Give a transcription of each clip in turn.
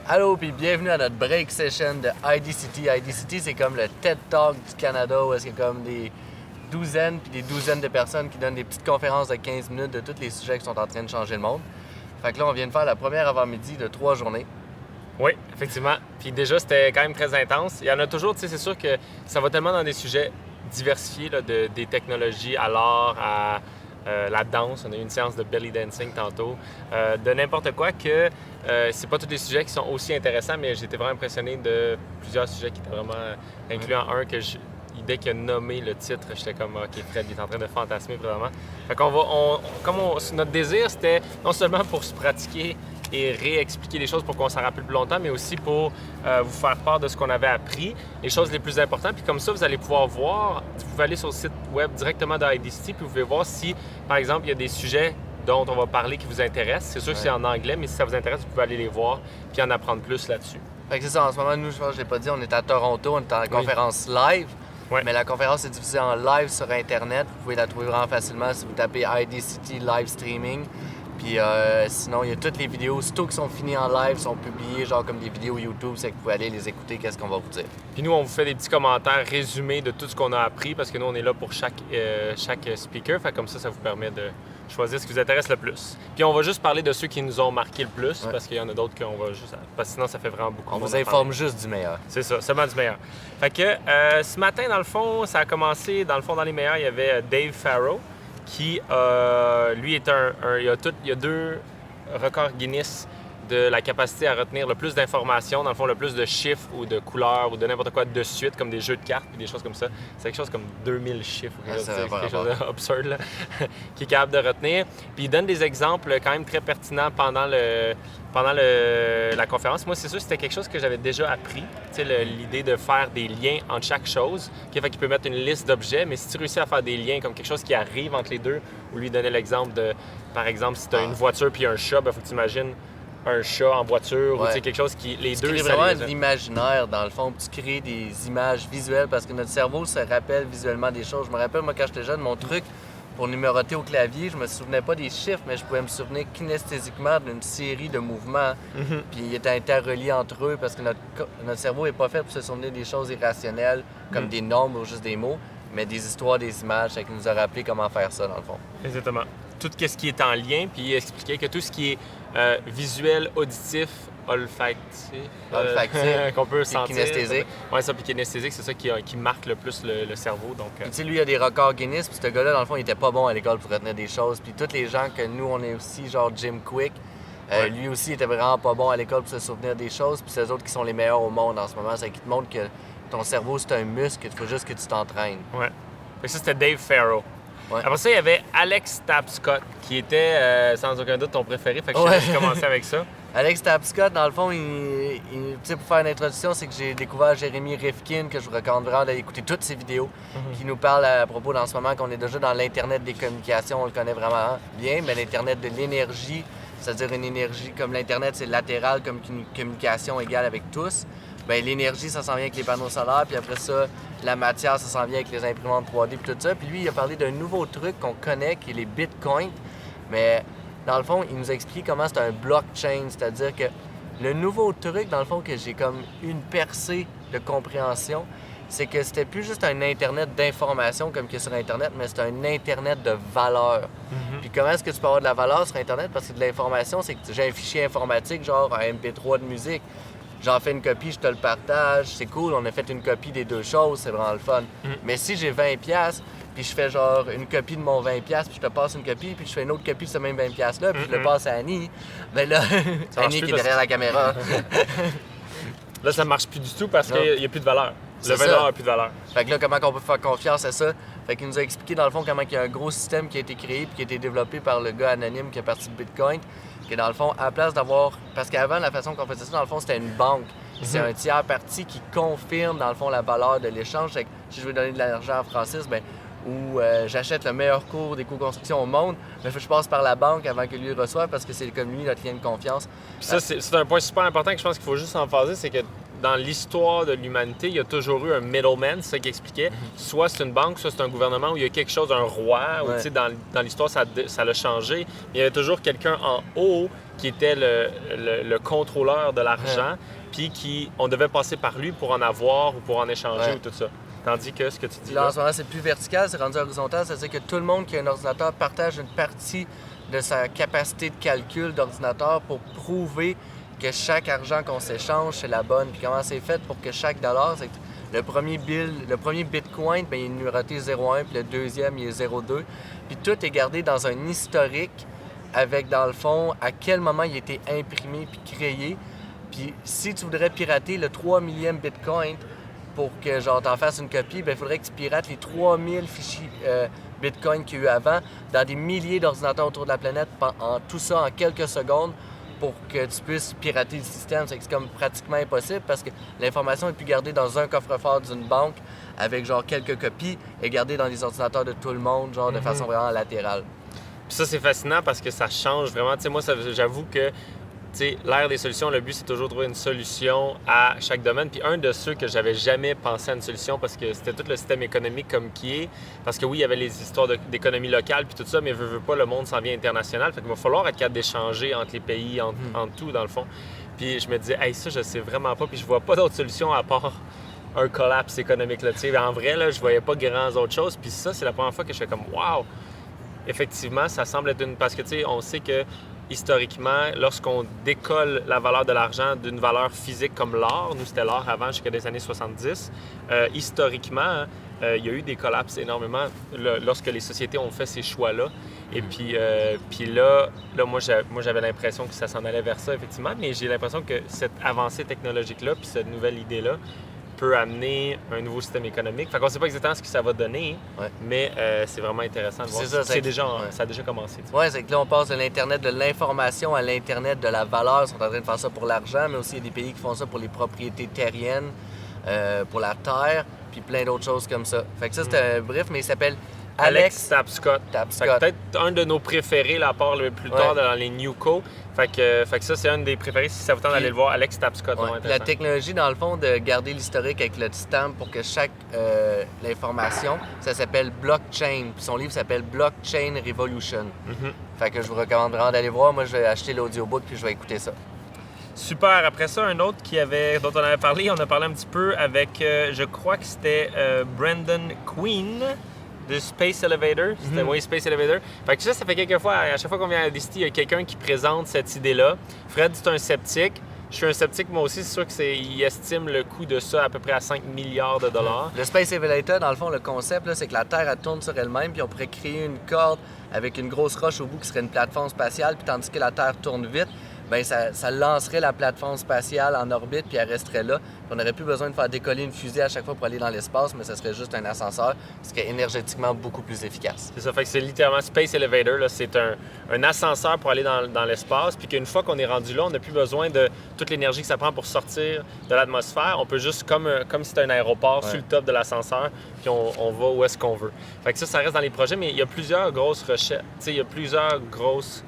Allô, puis bienvenue à notre break session de IDCT. IDCT, c'est comme le TED Talk du Canada où est-ce qu'il y a comme des douzaines puis des douzaines de personnes qui donnent des petites conférences de 15 minutes de tous les sujets qui sont en train de changer le monde. Fait que là, on vient de faire la première avant-midi de 3 journées. Oui, effectivement. Puis déjà, c'était quand même très intense. Il y en a toujours, tu sais, c'est sûr que ça va tellement dans des sujets diversifiés, là, des technologies à l'art, à la danse. On a eu une séance de belly dancing tantôt. De n'importe quoi que c'est pas tous les sujets qui sont aussi intéressants, mais j'étais vraiment impressionné de plusieurs sujets qui étaient vraiment incluant un que dès qu'il a nommé le titre, j'étais comme OK, Fred, il est en train de fantasmer vraiment. Fait qu'on notre désir, c'était non seulement pour se pratiquer et réexpliquer les choses pour qu'on s'en rappelle plus longtemps, mais aussi pour vous faire part de ce qu'on avait appris, les choses les plus importantes. Puis comme ça, vous allez pouvoir voir, vous pouvez aller sur le site web directement de IDCT, puis vous pouvez voir si, par exemple, il y a des sujets dont on va parler qui vous intéressent. C'est sûr que c'est en anglais, mais si ça vous intéresse, vous pouvez aller les voir puis en apprendre plus là-dessus. Fait que c'est ça, en ce moment, nous, je pense que je l'ai pas dit, on est à Toronto, on est en conférence live. Ouais. Mais la conférence est diffusée en live sur Internet. Vous pouvez la trouver vraiment facilement si vous tapez IDCT Live Streaming. Puis sinon, il y a toutes les vidéos, surtout qui sont finies en live, sont publiées genre comme des vidéos YouTube, c'est que vous pouvez aller les écouter, qu'est-ce qu'on va vous dire. Puis nous, on vous fait des petits commentaires résumés de tout ce qu'on a appris parce que nous, on est là pour chaque speaker. Fait comme ça vous permet de choisir ce qui vous intéresse le plus. Puis on va juste parler de ceux qui nous ont marqué le plus parce qu'il y en a d'autres qu'on va juste... Parce que sinon, ça fait vraiment beaucoup. On vous informe juste du meilleur. C'est ça, seulement du meilleur. Fait que ce matin, dans le fond, ça a commencé, dans les meilleurs, il y avait Dave Farrow qui, lui, est il y a 2 records Guinness de la capacité à retenir le plus d'informations, dans le fond, le plus de chiffres ou de couleurs ou de n'importe quoi de suite, comme des jeux de cartes et des choses comme ça. C'est quelque chose comme 2000 chiffres ou quelque chose d'absurde, là, qui est capable de retenir. Puis il donne des exemples quand même très pertinents pendant la conférence. Moi, c'est sûr que c'était quelque chose que j'avais déjà appris, l'idée de faire des liens entre chaque chose. Fait qu'il peut mettre une liste d'objets, mais si tu réussis à faire des liens comme quelque chose qui arrive entre les deux, ou lui donner l'exemple de, par exemple, si tu as une voiture puis un chat, il faut que tu imagines un chat en voiture ou quelque chose qui... Les deux, tu crées vraiment de l'imaginaire, dans le fond, puis tu crées des images visuelles parce que notre cerveau se rappelle visuellement des choses. Je me rappelle, moi, quand j'étais jeune, mon truc pour numéroter au clavier, je me souvenais pas des chiffres, mais je pouvais me souvenir kinesthésiquement d'une série de mouvements, puis ils étaient interreliés entre eux parce que notre cerveau est pas fait pour se souvenir des choses irrationnelles, comme des nombres ou juste des mots, mais des histoires, des images, ça qui nous a rappelé comment faire ça, dans le fond. Exactement. Tout ce qui est en lien, puis il expliquait que tout ce qui est visuel, auditif, olfactif, qu'on peut sentir. Kinesthésique. Oui, ça, puis kinesthésique, c'est ça qui marque le plus le cerveau. Donc, tu sais, lui, il a des records Guinness, puis ce gars-là, dans le fond, il était pas bon à l'école pour retenir des choses. Puis tous les gens que nous, on est aussi, genre Jim Quick, lui aussi, il était vraiment pas bon à l'école pour se souvenir des choses. Puis c'est eux autres qui sont les meilleurs au monde en ce moment. C'est qui te montre que ton cerveau, c'est un muscle, il faut juste que tu t'entraînes. Ouais. Fait que ça, c'était Dave Farrow. Ouais. Après ça, il y avait Alex Tapscott, qui était sans aucun doute ton préféré. Fait que je commençais avec ça. Alex Tapscott, dans le fond, pour faire une introduction, c'est que j'ai découvert Jérémy Rifkin, que je vous recommande vraiment d'aller écouter toutes ses vidéos, qui nous parle à propos dans ce moment qu'on est déjà dans l'Internet des communications, on le connaît vraiment bien, mais l'Internet de l'énergie, c'est-à-dire une énergie comme l'Internet, c'est latéral comme une communication égale avec tous. Bien, l'énergie, ça s'en vient avec les panneaux solaires, puis après ça, la matière, ça s'en vient avec les imprimantes 3D, puis tout ça. Puis lui, il a parlé d'un nouveau truc qu'on connaît, qui est les bitcoins. Mais dans le fond, il nous explique comment c'est un blockchain, c'est-à-dire que le nouveau truc, dans le fond, que j'ai comme une percée de compréhension, c'est que c'était plus juste un Internet d'information comme qu'il y a sur Internet, mais c'est un Internet de valeur. Puis comment est-ce que tu peux avoir de la valeur sur Internet? Parce que de l'information, c'est que j'ai un fichier informatique, genre un MP3 de musique. J'en fais une copie, je te le partage, c'est cool, on a fait une copie des deux choses, c'est vraiment le fun. Mais si j'ai 20$, puis je fais genre une copie de mon 20$, puis je te passe une copie, puis je fais une autre copie de ce même 20$-là, puis je le passe à Annie, ben là, Annie qui est derrière la caméra. Là, ça marche plus du tout parce qu'il n'y a plus de valeur. Le valeur n'a plus de valeur. Fait que là, comment on peut faire confiance à ça? Fait qu'il nous a expliqué dans le fond comment il y a un gros système qui a été créé puis qui a été développé par le gars anonyme qui est parti de Bitcoin. Que dans le fond, à la place d'avoir... Parce qu'avant, la façon qu'on faisait ça, dans le fond, c'était une banque. C'est un tiers parti qui confirme, dans le fond, la valeur de l'échange. Fait que si je veux donner de l'argent à Francis, ben ou j'achète le meilleur cours des co-constructions au monde, mais je passe par la banque avant que lui reçoive parce que c'est comme lui notre lien de confiance. Puis ça, c'est un point super important que je pense qu'il faut juste emphaser, c'est que dans l'histoire de l'humanité, il y a toujours eu un middleman, c'est ça qu'il expliquait. Soit c'est une banque, soit c'est un gouvernement où il y a quelque chose, un roi, ou dans l'histoire, ça l'a changé. Mais il y avait toujours quelqu'un en haut qui était le contrôleur de l'argent, puis on devait passer par lui pour en avoir ou pour en échanger ou tout ça. Tandis que ce que tu dis là, en ce moment, c'est plus vertical, c'est rendu horizontal, c'est-à-dire que tout le monde qui a un ordinateur partage une partie de sa capacité de calcul d'ordinateur pour prouver que chaque argent qu'on s'échange, c'est la bonne. Puis comment c'est fait pour que chaque dollar, c'est que le premier Bitcoin, bien, il est numéroté 0,1, puis le deuxième, il est 0,2. Puis tout est gardé dans un historique avec, dans le fond, à quel moment il a été imprimé puis créé. Puis si tu voudrais pirater le 3 millième Bitcoin pour que genre t'en fasses une copie, bien, il faudrait que tu pirates les 3000 fichiers Bitcoin qu'il y a eu avant dans des milliers d'ordinateurs autour de la planète, tout ça en quelques secondes pour que tu puisses pirater le système. C'est comme pratiquement impossible parce que l'information est plus gardée dans un coffre-fort d'une banque avec genre quelques copies et gardée dans les ordinateurs de tout le monde, genre de façon vraiment latérale. Puis ça, c'est fascinant parce que ça change vraiment. Tu sais, moi, j'avoue que l'ère des solutions, le but, c'est toujours de trouver une solution à chaque domaine. Puis un de ceux que j'avais jamais pensé à une solution parce que c'était tout le système économique comme qui est. Parce que oui, il y avait les histoires d'économie locale puis tout ça, mais veut pas, le monde s'en vient international. Fait qu'il va falloir être capable d'échanger entre les pays, entre tout, dans le fond. Puis je me disais, hey, ça, je sais vraiment pas. Puis je vois pas d'autre solution à part un collapse économique. Là. En vrai, là, je voyais pas grand autre chose. Puis ça, c'est la première fois que je fais comme, wow! Effectivement, ça semble être parce que, tu sais, on sait que historiquement, lorsqu'on décolle la valeur de l'argent d'une valeur physique comme l'or, nous c'était l'or avant jusqu'à des années 70, historiquement, il y a eu des collapses énormément lorsque les sociétés ont fait ces choix-là. Et puis là, moi j'avais l'impression que ça s'en allait vers ça, effectivement, mais j'ai l'impression que cette avancée technologique-là, puis cette nouvelle idée-là, peut amener un nouveau système économique. Fait qu'on ne sait pas exactement ce que ça va donner, mais c'est vraiment intéressant de voir. Ça a déjà commencé. Oui, c'est que là, on passe de l'Internet de l'information à l'Internet de la valeur. Ils sont en train de faire ça pour l'argent, mais aussi il y a des pays qui font ça pour les propriétés terriennes, pour la terre, puis plein d'autres choses comme ça. Fait que ça, c'était bref, mais il s'appelle Alex Tapscott. Peut-être un de nos préférés, là, à part le plus tard dans les Newco. Fait que ça, c'est un des préférés. Si ça vous tente d'aller le voir, Alex Tapscott. La technologie, dans le fond, de garder l'historique avec le stamp pour que chaque l'information, ça s'appelle blockchain. Puis son livre s'appelle Blockchain Revolution. Fait que je vous recommande vraiment d'aller voir. Moi, je vais acheter l'audiobook puis je vais écouter ça. Super. Après ça, un autre dont on avait parlé, on a parlé un petit peu avec, je crois que c'était Brendan Quinn de Space Elevator. C'était Space Elevator. Fait que ça fait quelques fois, à chaque fois qu'on vient à Disney, il y a quelqu'un qui présente cette idée-là. Fred, c'est un sceptique. Je suis un sceptique, moi aussi. C'est sûr qu'il estime le coût de ça à peu près à 5 milliards de dollars. Le Space Elevator, dans le fond, le concept, c'est que la Terre, elle tourne sur elle-même, puis on pourrait créer une corde avec une grosse roche au bout qui serait une plateforme spatiale, puis tandis que la Terre tourne vite, bien, ça lancerait la plateforme spatiale en orbite, puis elle resterait là. Puis on n'aurait plus besoin de faire décoller une fusée à chaque fois pour aller dans l'espace, mais ça serait juste un ascenseur, ce qui est énergétiquement beaucoup plus efficace. C'est ça, fait que c'est littéralement Space Elevator, là, c'est un ascenseur pour aller dans l'espace, puis qu'une fois qu'on est rendu là, on n'a plus besoin de toute l'énergie que ça prend pour sortir de l'atmosphère. On peut juste, comme si c'était un aéroport, sur le top de l'ascenseur, puis on va où est-ce qu'on veut. Fait que ça reste dans les projets, mais il y a plusieurs grosses recherches, il y a plusieurs grosses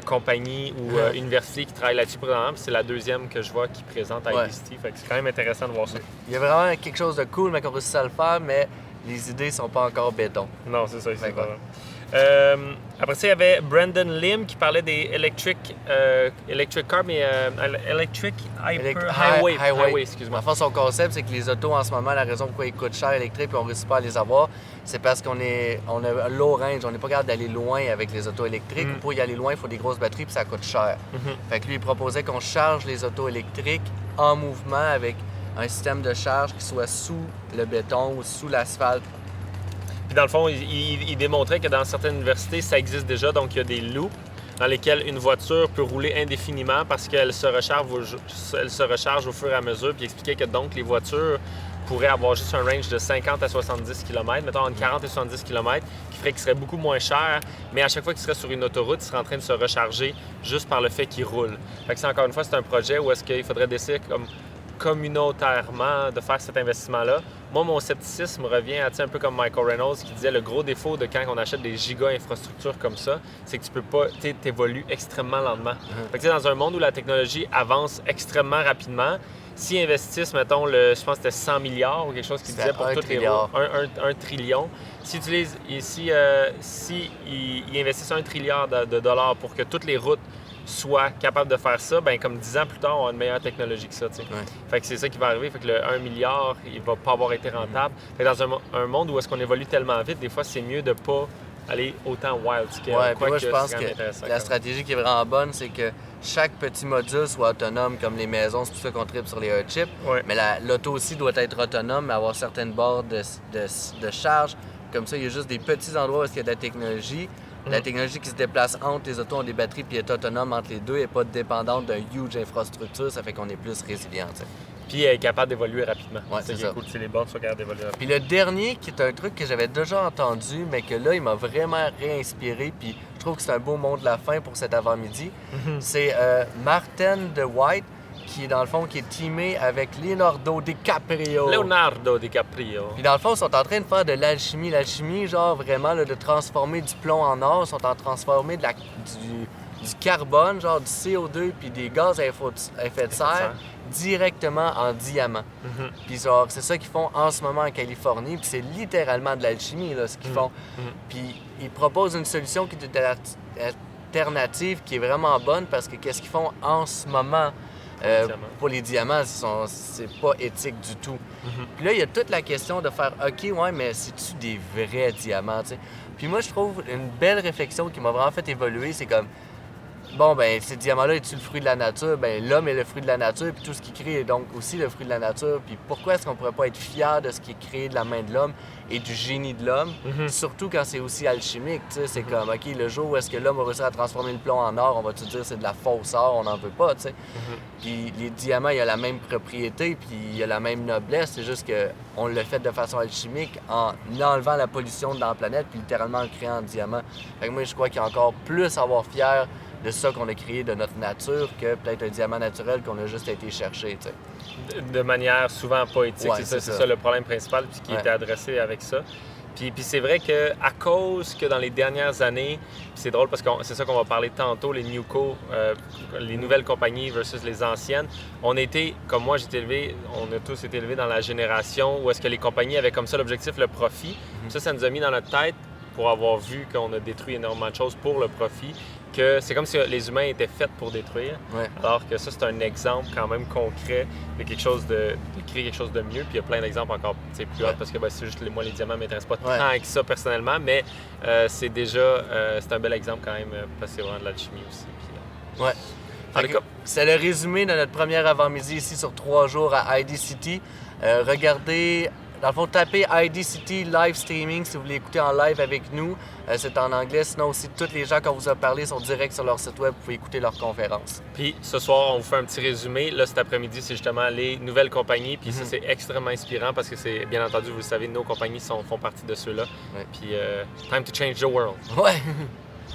compagnie ou université qui travaille là-dessus présentement. C'est la deuxième que je vois qui présente à IDCT. Fait que c'est quand même intéressant de voir ça. Il y a vraiment quelque chose de cool, mais qu'on réussit à le faire, mais les idées sont pas encore béton. Non, c'est ça. C'est pas après ça, il y avait Brandon Lim qui parlait des electric cars, mais electric highway, excuse-moi. En fait, son concept, c'est que les autos, en ce moment, la raison pourquoi ils coûtent cher électriques et on ne réussit pas à les avoir, c'est parce qu'on a low range, on n'est pas capable d'aller loin avec les autos électriques. Pour y aller loin, il faut des grosses batteries puis ça coûte cher. Fait que lui, il proposait qu'on charge les autos électriques en mouvement avec un système de charge qui soit sous le béton ou sous l'asphalte. Puis dans le fond, il démontrait que dans certaines universités, ça existe déjà. Donc, il y a des loops dans lesquels une voiture peut rouler indéfiniment parce qu'elle se recharge au fur et à mesure. Puis il expliquait que donc les voitures pourraient avoir juste un range de 50 à 70 km, mettons entre 40 et 70 km, qui ferait qu'il serait beaucoup moins cher. Mais à chaque fois qu'il serait sur une autoroute, il serait en train de se recharger juste par le fait qu'il roule. Fait que c'est encore une fois, c'est un projet où est-ce qu'il faudrait décider communautairement de faire cet investissement-là. Moi, mon scepticisme revient à un peu comme Michael Reynolds qui disait le gros défaut de quand on achète des giga-infrastructures comme ça, c'est que tu peux pas, t'évolues extrêmement lentement. Fait que, dans un monde où la technologie avance extrêmement rapidement, s'ils investissent, mettons, je pense que c'était 100 milliards ou quelque chose qui disait pour toutes les routes, 1 trillion. Si ils investissent 1 trilliard de dollars pour que toutes les routes soient capables de faire ça, ben comme 10 ans plus tard, on a une meilleure technologie que ça. Fait que c'est ça qui va arriver. Fait que le 1 milliard, il va pas avoir été rentable. Fait que dans un monde où est-ce qu'on évolue tellement vite, des fois, c'est mieux de pas aller autant wild scale. Ouais, puis moi, je pense que la stratégie qui est vraiment bonne, c'est que chaque petit module soit autonome, comme les maisons, c'est pour ça qu'on tripe sur les chips. Ouais. Mais l'auto aussi doit être autonome, mais avoir certaines bornes de charge. Comme ça, il y a juste des petits endroits où il y a de la technologie. La technologie qui se déplace entre les autos ont des batteries puis est autonome entre les deux et pas dépendante d'un huge infrastructure, ça fait qu'on est plus résilient. T'sais. Puis elle est capable d'évoluer rapidement. Ouais, c'est ça. Cool, c'est les bornes sont capables d'évoluer rapidement. Puis le dernier, qui est un truc que j'avais déjà entendu, mais que là, il m'a vraiment réinspiré, puis je trouve que c'est un beau mot de la fin pour cet avant-midi, c'est Martin de White, qui est dans le fond qui est teamé avec Leonardo DiCaprio. Puis dans le fond, ils sont en train de faire de l'alchimie. L'alchimie, genre vraiment là, de transformer du plomb en or, ils sont en train de transformer du carbone, genre du CO2 puis des gaz à effet de serre directement en diamant. Puis genre, c'est ça qu'ils font en ce moment en Californie, puis c'est littéralement de l'alchimie là, ce qu'ils font. Puis ils proposent une solution qui est alternative, qui est vraiment bonne parce que qu'est-ce qu'ils font en ce moment pour les diamants, c'est pas éthique du tout. Puis là, il y a toute la question de faire OK, ouais, mais c'est-tu des vrais diamants, tu sais? Puis moi, je trouve une belle réflexion qui m'a vraiment fait évoluer, c'est comme bon, ben ces diamants-là, est-tu le fruit de la nature? Ben l'homme est le fruit de la nature, puis tout ce qu'il crée est donc aussi le fruit de la nature. Puis pourquoi est-ce qu'on pourrait pas être fier de ce qui est créé de la main de l'homme et du génie de l'homme? Surtout quand c'est aussi alchimique, tu sais, c'est comme, OK, le jour où est-ce que l'homme a réussi à transformer le plomb en or, on va-tu dire c'est de la fausse or, on n'en veut pas, tu sais? Puis les diamants, il y a la même propriété, puis il y a la même noblesse, c'est juste qu'on le fait de façon alchimique en enlevant la pollution dans la planète, puis littéralement en créant un diamant. Fait que moi, je crois qu'il y a encore plus à avoir fier de ça qu'on a créé de notre nature que peut-être un diamant naturel qu'on a juste été chercher, tu sais. De manière souvent pas éthique, Ouais, c'est ça le problème principal puis qui était adressé avec ça. Puis c'est vrai qu'à cause que dans les dernières années, c'est drôle parce que c'est ça qu'on va parler tantôt, les newco, les nouvelles compagnies versus les anciennes, on était, comme moi j'étais élevé, on a tous été élevés dans la génération où est-ce que les compagnies avaient comme ça l'objectif, le profit. Ça nous a mis dans notre tête, pour avoir vu qu'on a détruit énormément de choses pour le profit, que c'est comme si les humains étaient faits pour détruire, alors que ça, c'est un exemple quand même concret de quelque chose de créer quelque chose de mieux. Puis il y a plein d'exemples encore plus hauts parce que c'est juste moi, les diamants ne m'intéressent pas tant que ça personnellement, mais c'est déjà c'est un bel exemple quand même parce que c'est vraiment de l'alchimie aussi. Puis, c'est le résumé de notre première avant-midi ici sur 3 jours à ID City. Regardez. Dans le fond, tapez ID City Live Streaming si vous voulez écouter en live avec nous. C'est en anglais. Sinon aussi, tous les gens qu'on vous a parlé sont directs sur leur site web. Vous pouvez écouter leurs conférences. Puis ce soir, on vous fait un petit résumé. Là, cet après-midi, c'est justement les nouvelles compagnies. Puis ça, c'est extrêmement inspirant parce que c'est, bien entendu, vous le savez, nos compagnies font partie de ceux-là. Puis time to change the world. Ouais!